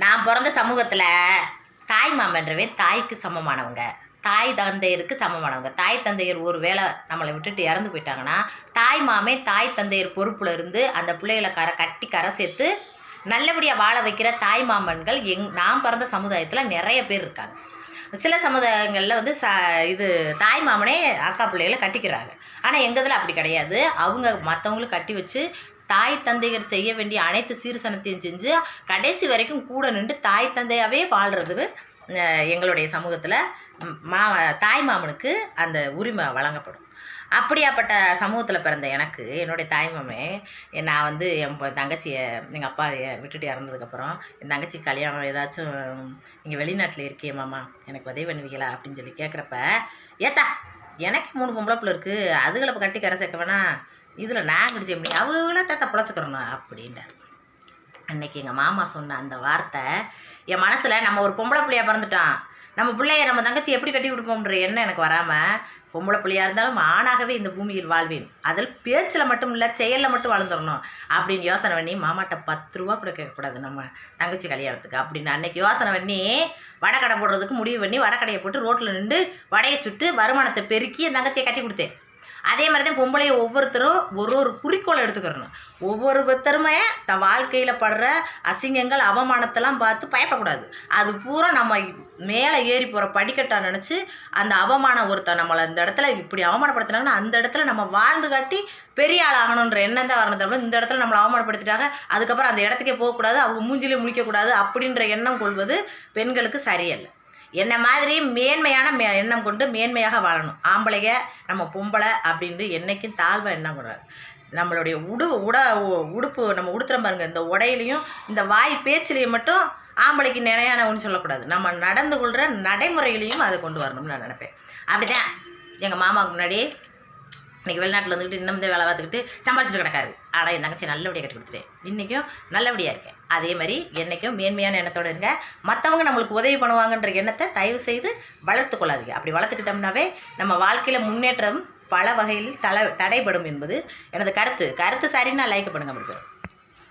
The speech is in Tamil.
நான் பிறந்த சமூகத்தில் தாய் மாமன்றவே தாய்க்கு சமமானவங்க, தாய் தந்தையருக்கு சமமானவங்க. தாய் தந்தையர் ஒரு வேளை நம்மளை விட்டுட்டு இறந்து போயிட்டாங்கன்னா, தாய் மாமே தாய் தந்தையர் பொறுப்பில் இருந்து அந்த பிள்ளைகளை கரை சேர்த்து நல்லபடியாக வாழ வைக்கிற தாய் மாமன்கள் நான் பிறந்த சமுதாயத்தில் நிறைய பேர் இருக்காங்க. சில சமுதாயங்களில் வந்து இது தாய் மாமனே அக்கா பிள்ளைகளை கட்டிக்கிறாங்க. ஆனால் எங்கள் இதில் அப்படி கிடையாது. அவங்க மற்றவங்களுக்கு கட்டி வச்சு தாய் தந்தையர் செய்ய வேண்டிய அனைத்து சீர்சனத்தையும் செஞ்சு கடைசி வரைக்கும் கூட நின்று தாய் தந்தையாகவே வாழ்கிறது எங்களுடைய சமூகத்தில் தாய் மாமனுக்கு அந்த உரிமை வழங்கப்படும். அப்படியாப்பட்ட சமூகத்தில் பிறந்த எனக்கு என்னுடைய தாய் மாமே நான் வந்து என் தங்கச்சியை எங்கள் அப்பா விட்டுட்டு இறந்ததுக்கப்புறம் என் தங்கச்சி கல்யாணம் ஏதாச்சும் இங்கே வெளிநாட்டில் இருக்கே மாமா எனக்கு உதவி பண்ணுவீங்களா அப்படின்னு சொல்லி கேட்குறப்ப, ஏத்தா எனக்கு 3 பொம்பளை பிள்ளை இருக்குது, அதுகளை கட்டி கரை சேர்க்க வேணாம், இதில் நான் கடிச்ச முடியும், அவங்கள தாத்தா பிழைச்சிக்கிறணும் அப்படின்ட்டார். அன்றைக்கி எங்கள் மாமா சொன்ன அந்த வார்த்தை என் மனசில், நம்ம ஒரு பொம்பளை பிள்ளையாக பிறந்துட்டான், நம்ம பிள்ளைய நம்ம தங்கச்சி எப்படி கட்டி கொடுப்போம்ன்ற எண்ணம் எனக்கு வராமல், பொம்பளை பிள்ளையாக இருந்தாலும் ஆணாகவே இந்த பூமியில் வாழ்வேன், அதில் பேச்சில் மட்டும் இல்லை செயலில் மட்டும் வளர்ந்துடணும் அப்படின்னு யோசனை பண்ணி மாமாட்ட 10 ரூபா கூட கேட்கக்கூடாது நம்ம தங்கச்சி கல்யாணத்துக்கு அப்படின்னு அன்றைக்கி யோசனை பண்ணி வடக்கடை போடுறதுக்கு முடிவு பண்ணி வடக்கடையை போட்டு ரோட்டில் நின்று வடையை சுட்டு வருமானத்தை பெருக்கி என் தங்கச்சியை கட்டி கொடுத்தேன். அதே மாதிரி தான் பொம்பளையை ஒவ்வொருத்தரும் ஒரு குறிக்கோளை எடுத்துக்கிறணும். ஒவ்வொருத்தருமே தன் வாழ்க்கையில் படுற அசிங்கங்கள் அவமானத்தெல்லாம் பார்த்து பயப்படக்கூடாது. அது பூரா நம்ம மேலே ஏறி போகிற படிக்கட்டா நினச்சி அந்த அவமானம் நம்மளை இந்த இடத்துல இப்படி அவமானப்படுத்தினாங்கன்னா அந்த இடத்துல நம்ம வாழ்ந்து காட்டி பெரிய ஆள் ஆகணுன்ற எண்ணம் தான் வரணும். தவிர இந்த இடத்துல நம்மளை அவமானப்படுத்திட்டாங்க அதுக்கப்புறம் அந்த இடத்துக்கே போகக்கூடாது, அவங்க மூஞ்சிலே முழிக்கக்கூடாது அப்படின்ற எண்ணம் கொள்வது பெண்களுக்கு சரியல்ல. என்ன மாதிரி மேன்மையான எண்ணம் கொண்டு மேன்மையாக வாழணும். ஆம்பளைங்க நம்ம பொம்பளை அப்படின்ட்டு என்றைக்கும் தாழ்வாக எண்ணம் கூடாது. நம்மளுடைய உடுப்பு நம்ம உடுத்துற பாருங்க, இந்த உடையிலையும் இந்த வாய் பேச்சிலையும் மட்டும் ஆம்பளைக்கு நிலையானவன்னு சொல்லக்கூடாது. நம்ம நடந்து கொள்கிற நடைமுறையிலையும் அதை கொண்டு வரணும்னு நான் நினைப்பேன். அப்படிதான் எங்கள் மாமாவுக்கு முன்னாடி இன்றைக்கி வெளிநாட்டில் வந்துக்கிட்டு இன்னும் வேலை பார்த்துக்கிட்டு சம்பாதிச்சுட்டு கிடக்காரு. ஆனால் என் தங்கச்சி நல்லபடியாக கட்டி கொடுத்துட்டேன். இன்றைக்கும் நல்லபடியாக இருக்கேன். அதே மாதிரி என்றைக்கும் மேன்மையான எண்ணத்தோடு இருங்க. மற்றவங்க நம்மளுக்கு உதவி பண்ணுவாங்கன்ற எண்ணத்தை தயவு செய்து வளர்த்து கொள்ளாதீங்க. அப்படி வளர்த்துக்கிட்டோம்னாவே நம்ம வாழ்க்கையில் முன்னேற்றம் பல வகையில் தடைபடும் என்பது எனது கருத்து. சரின்னா லைக் பண்ணுங்கள். அப்படி